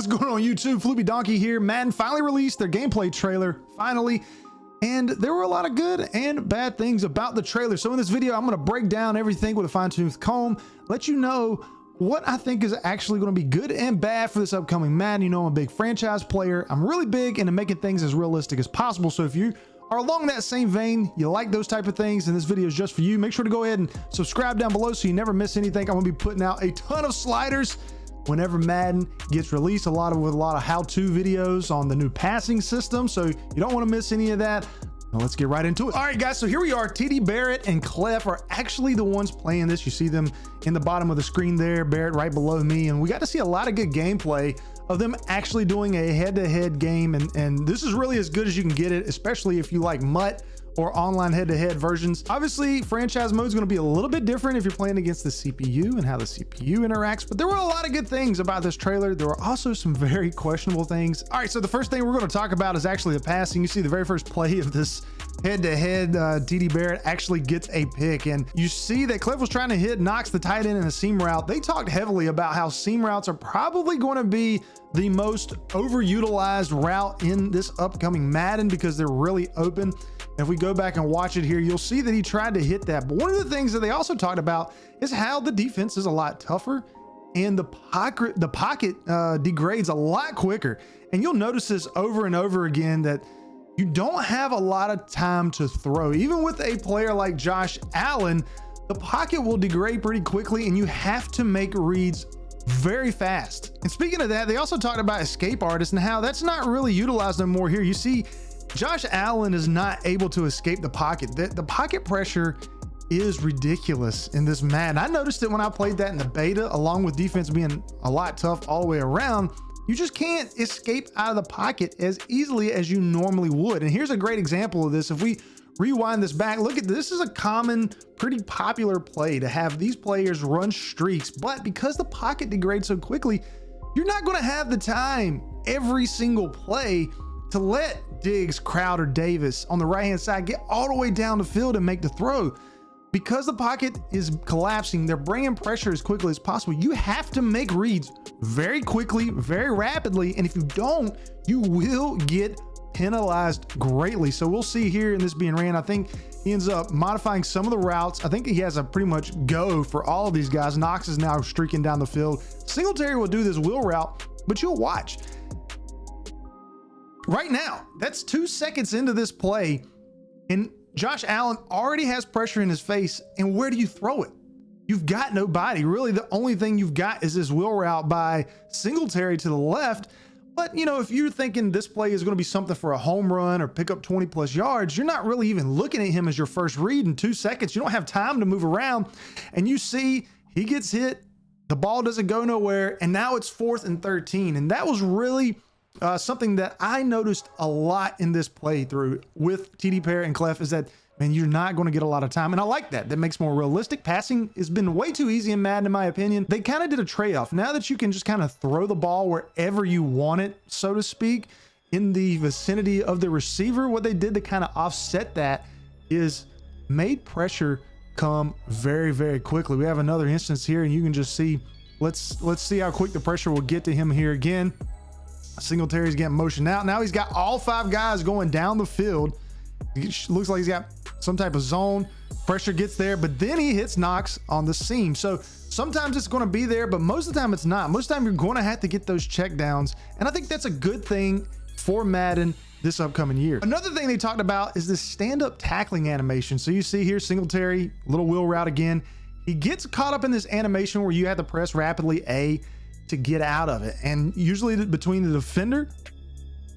What's going on YouTube? floopydonkey here. Madden finally released their gameplay trailer, finally. And there were a lot of good and bad things about the trailer. So in this video, I'm going to break down everything with a fine-tooth comb, let you know what I think is actually going to be good and bad for this upcoming Madden. You know, I'm a big franchise player. I'm really big into making things as realistic as possible. So if you are along that same vein, you like those type of things, and this video is just for you, make sure to go ahead and subscribe down below so you never miss anything. I'm going to be putting out a ton of sliders whenever Madden gets released, with a lot of how-to videos on the new passing system, so you don't want to miss any of that. Now let's get right into it. All right, guys, so here we are. TD Barrett and Clef are actually the ones playing this. You see them in the bottom of the screen there, Barrett right below me, and we got to see a lot of good gameplay of them actually doing a head-to-head game, and this is really as good as you can get it, especially if you like MUT or online head-to-head versions. Obviously, franchise mode is going to be a little bit different if you're playing against the CPU and how the CPU interacts, but there were a lot of good things about this trailer. There were also some very questionable things. All right, so the first thing we're going to talk about is actually the passing. You see the very first play of this head-to-head, TD Barrett actually gets a pick, and you see that Cliff was trying to hit Knox, the tight end, in a seam route. They talked heavily about how seam routes are probably going to be the most overutilized route in this upcoming Madden because they're really open. If we go back and watch it here, you'll see that he tried to hit that. But one of the things that they also talked about is how the defense is a lot tougher and the pocket degrades a lot quicker. And you'll notice this over and over again, that you don't have a lot of time to throw. Even with a player like Josh Allen, the pocket will degrade pretty quickly and you have to make reads very fast. And speaking of that, they also talked about escape artists and how that's not really utilized no more here. You see, Josh Allen is not able to escape the pocket. The pocket pressure is ridiculous in this Madden. I noticed it when I played that in the beta, along with defense being a lot tough all the way around. You just can't escape out of the pocket as easily as you normally would. And here's a great example of this. If we rewind this back, look at this. This is a common, pretty popular play to have these players run streaks, but because the pocket degrades so quickly, you're not going to have the time every single play to let Diggs, Crowder, Davis on the right-hand side get all the way down the field and make the throw. Because the pocket is collapsing, they're bringing pressure as quickly as possible. You have to make reads very quickly, very rapidly, and if you don't, you will get penalized greatly. So we'll see here in this being ran. I think he ends up modifying some of the routes. I think he has a pretty much go for all of these guys. Knox is now streaking down the field. Singletary will do this wheel route, but you'll watch. Right now, that's 2 seconds into this play, and Josh Allen already has pressure in his face, and where do you throw it? You've got nobody. Really, the only thing you've got is this wheel route by Singletary to the left. But, you know, if you're thinking this play is going to be something for a home run or pick up 20+ yards, you're not really even looking at him as your first read in 2 seconds. You don't have time to move around, and you see he gets hit, the ball doesn't go nowhere, and now it's 4th and 13. And that was really something that I noticed a lot in this playthrough with TD Barrett and Clef, is that, man, you're not going to get a lot of time. And I like that. That makes more realistic. Passing has been way too easy in Madden, in my opinion. They kind of did a trade-off. Now that you can just kind of throw the ball wherever you want it, so to speak, in the vicinity of the receiver, what they did to kind of offset that is made pressure come very, very quickly. We have another instance here, and you can just see, let's see how quick the pressure will get to him here again. Singletary's getting motioned out. Now he's got all 5 guys going down the field. It looks like he's got some type of zone. Pressure gets there, but then he hits Knox on the seam. So sometimes it's going to be there, but most of the time it's not. Most of the time you're going to have to get those check downs. And I think that's a good thing for Madden this upcoming year. Another thing they talked about is this stand-up tackling animation. So you see here Singletary, little wheel route again. He gets caught up in this animation where you have to press rapidly A to get out of it, and usually between the defender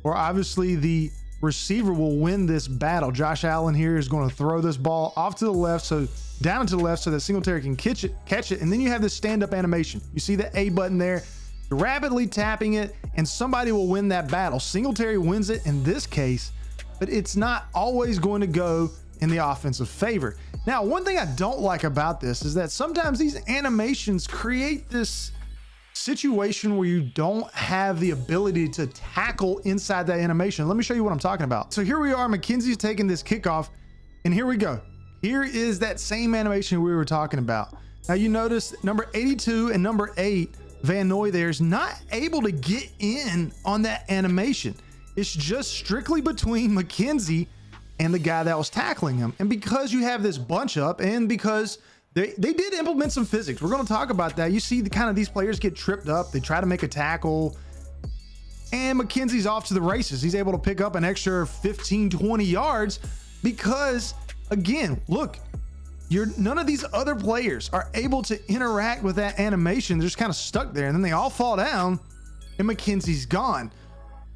or obviously the receiver will win this battle. Josh Allen here is going to throw this ball off to the left, so down to the left, so that Singletary can catch it, and then you have this stand-up animation. You see the A button there, you're rapidly tapping it, and somebody will win that battle. Singletary wins it in this case, but it's not always going to go in the offensive favor. Now, one thing I don't like about this is that sometimes these animations create this situation where you don't have the ability to tackle inside that animation. Let me show you what I'm talking about. So here we are, McKenzie's taking this kickoff, and here we go. Here is that same animation we were talking about. Now you notice number 82 and number 8 Van Noy there is not able to get in on that animation. It's just strictly between McKenzie and the guy that was tackling him. And because you have this bunch up, and because they did implement some physics, we're going to talk about that. You see the kind of these players get tripped up. They try to make a tackle, and McKenzie's off to the races. He's able to pick up an extra 15, 20 yards because, again, look, none of these other players are able to interact with that animation. They're just kind of stuck there, and then they all fall down, and McKenzie's gone.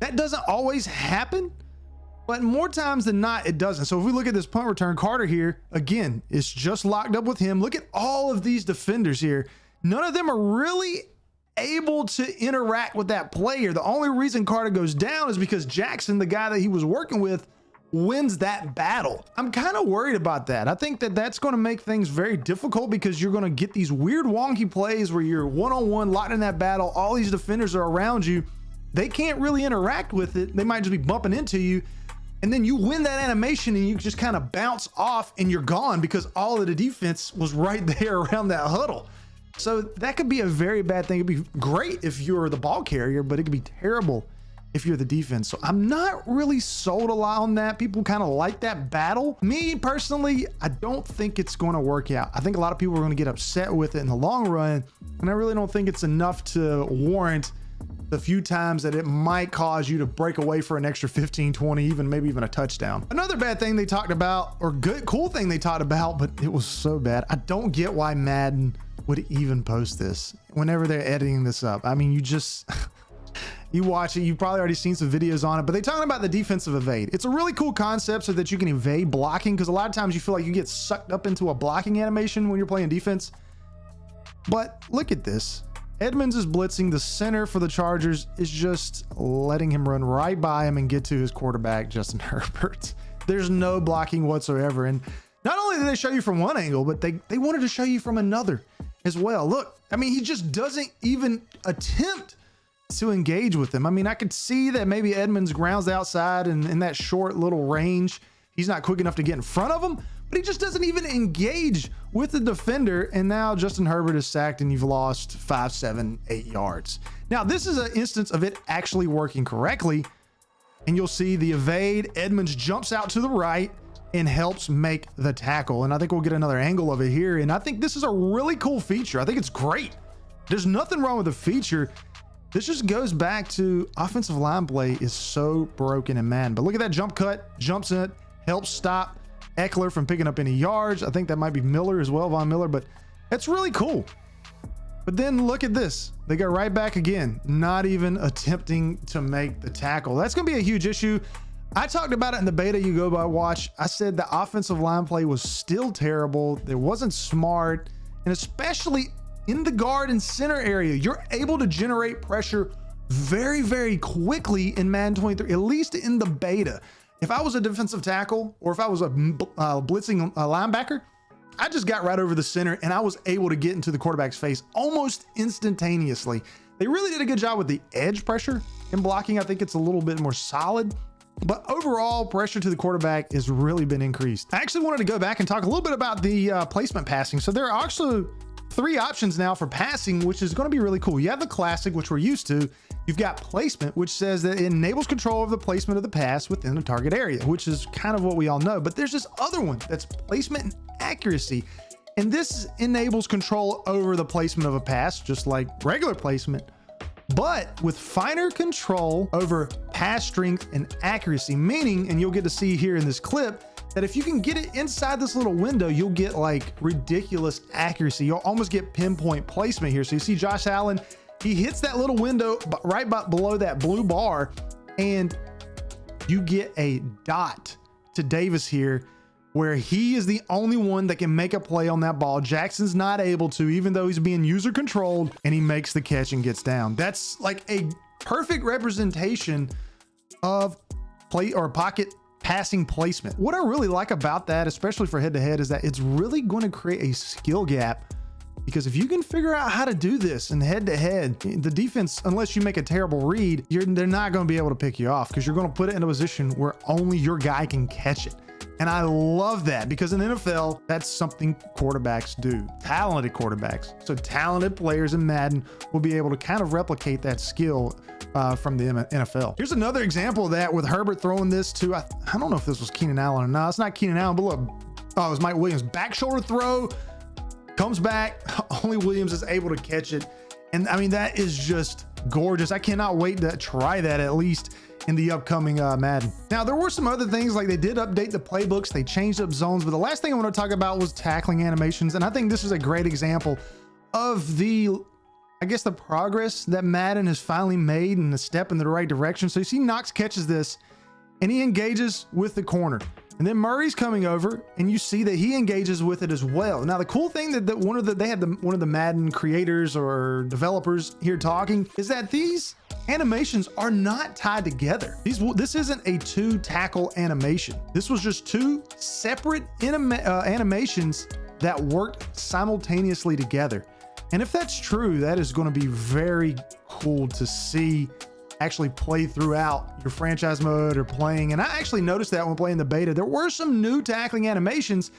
That doesn't always happen, but more times than not, it doesn't. So if we look at this punt return, Carter here, again, it's just locked up with him. Look at all of these defenders here. None of them are really able to interact with that player. The only reason Carter goes down is because Jackson, the guy that he was working with, wins that battle. I'm kind of worried about that. I think that that's going to make things very difficult because you're going to get these weird wonky plays where you're one-on-one locked in that battle. All these defenders are around you. They can't really interact with it. They might just be bumping into you. And then you win that animation and you just kind of bounce off and you're gone because all of the defense was right there around that huddle. So that could be a very bad thing. It'd be great if you're the ball carrier, but it could be terrible if you're the defense. So I'm not really sold a lot on that. People kind of like that battle. Me personally, I don't think it's going to work out. I think a lot of people are going to get upset with it in the long run. And I really don't think it's enough to warrant the few times that it might cause you to break away for an extra 15, 20, even maybe even a touchdown. Another bad thing they talked about, or cool thing they talked about, but it was so bad. I don't get why Madden would even post this whenever they're editing this up. I mean, you just, you watch it, you've probably already seen some videos on it, but they're talking about the defensive evade. It's a really cool concept so that you can evade blocking, because a lot of times you feel like you get sucked up into a blocking animation when you're playing defense. But look at this. Edmonds is blitzing. The center for the Chargers is just letting him run right by him and get to his quarterback, Justin Herbert. There's no blocking whatsoever. And not only did they show you from one angle, but they wanted to show you from another as well. Look, I mean, he just doesn't even attempt to engage with him. I mean, I could see that maybe Edmonds grounds outside and in that short little range, he's not quick enough to get in front of him, but he just doesn't even engage with the defender. And now Justin Herbert is sacked and you've lost 5, 7, 8 yards. Now, this is an instance of it actually working correctly. And you'll see the evade. Edmonds jumps out to the right and helps make the tackle. And I think we'll get another angle of it here. And I think this is a really cool feature. I think it's great. There's nothing wrong with the feature. This just goes back to offensive line play is so broken in Madden. But look at that jump cut, jumps in it, helps stop Eckler from picking up any yards. I think that might be Miller as well, Von Miller, but it's really cool. But then look at this. They go right back again, not even attempting to make the tackle. That's going to be a huge issue. I talked about it in the beta you go by watch. I said the offensive line play was still terrible. It wasn't smart, and especially in the guard and center area, you're able to generate pressure very, very quickly in Madden 23, at least in the beta. If I was a defensive tackle or if I was a blitzing linebacker, I just got right over the center and I was able to get into the quarterback's face almost instantaneously. They really did a good job with the edge pressure in blocking. I think it's a little bit more solid, but overall pressure to the quarterback has really been increased. I actually wanted to go back and talk a little bit about the placement passing. So there are actually 3 options now for passing, which is going to be really cool. You have the classic, which we're used to. You've got placement, which says that it enables control of the placement of the pass within the target area, which is kind of what we all know. But there's this other one that's placement and accuracy. And this enables control over the placement of a pass, just like regular placement, but with finer control over pass strength and accuracy, meaning, and you'll get to see here in this clip, that if you can get it inside this little window, you'll get like ridiculous accuracy. You'll almost get pinpoint placement here. So you see Josh Allen, he hits that little window right below that blue bar, and you get a dot to Davis here, where he is the only one that can make a play on that ball. Jackson's not able to, even though he's being user controlled, and he makes the catch and gets down. That's like a perfect representation of play or pocket passing placement. What I really like about that, especially for head to head, is that it's really going to create a skill gap because if you can figure out how to do this in head to head, the defense, unless you make a terrible read, they're not going to be able to pick you off because you're going to put it in a position where only your guy can catch it. And I love that because in the NFL, that's something quarterbacks do. Talented quarterbacks. So talented players in Madden will be able to kind of replicate that skill from the NFL. Here's another example of that with Herbert throwing this to, I don't know if this was Keenan Allen or not. It's not Keenan Allen, but look, oh, it was Mike Williams. Back shoulder throw, comes back. Only Williams is able to catch it. And I mean, that is just gorgeous. I cannot wait to try that at least in the upcoming Madden. Now, there were some other things, like they did update the playbooks, they changed up zones, but the last thing I want to talk about was tackling animations. And I think this is a great example of the, I guess, the progress that Madden has finally made and a step in the right direction. So you see Knox catches this and he engages with the corner. And then Murray's coming over and you see that he engages with it as well. Now, the cool thing that one of the Madden creators or developers here talking is that these animations are not tied together. This isn't a 2-tackle animation. This was just 2 separate animations that worked simultaneously together. And if that's true, that is going to be very cool to see actually play throughout your franchise mode or playing. And I actually noticed that when playing the beta, there were some new tackling animations,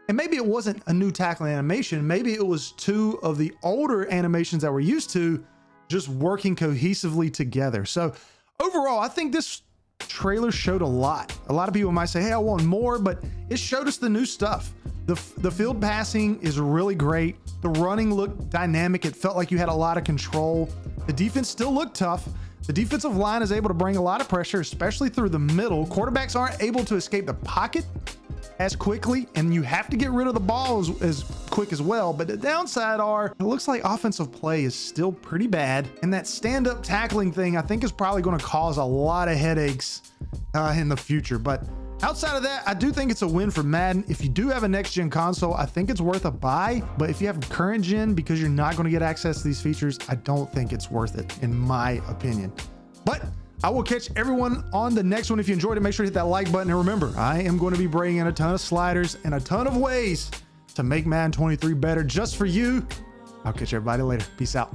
and maybe it wasn't a new tackling animation. Maybe it was 2 of the older animations that we're used to just working cohesively together. So overall, I think this trailer showed a lot. A lot of people might say, hey, I want more, but it showed us the new stuff. The field passing is really great. The running looked dynamic. It felt like you had a lot of control. The defense still looked tough. The defensive line is able to bring a lot of pressure, especially through the middle. Quarterbacks aren't able to escape the pocket as quickly, and you have to get rid of the ball as quick as well. But the downside are, it looks like offensive play is still pretty bad. And that stand-up tackling thing, I think, is probably going to cause a lot of headaches in the future. But outside of that, I do think it's a win for Madden. If you do have a next-gen console, I think it's worth a buy. But if you have current gen, because you're not going to get access to these features, I don't think it's worth it, in my opinion. But I will catch everyone on the next one. If you enjoyed it, make sure to hit that like button. And remember, I am going to be bringing in a ton of sliders and a ton of ways to make Madden 23 better just for you. I'll catch everybody later. Peace out.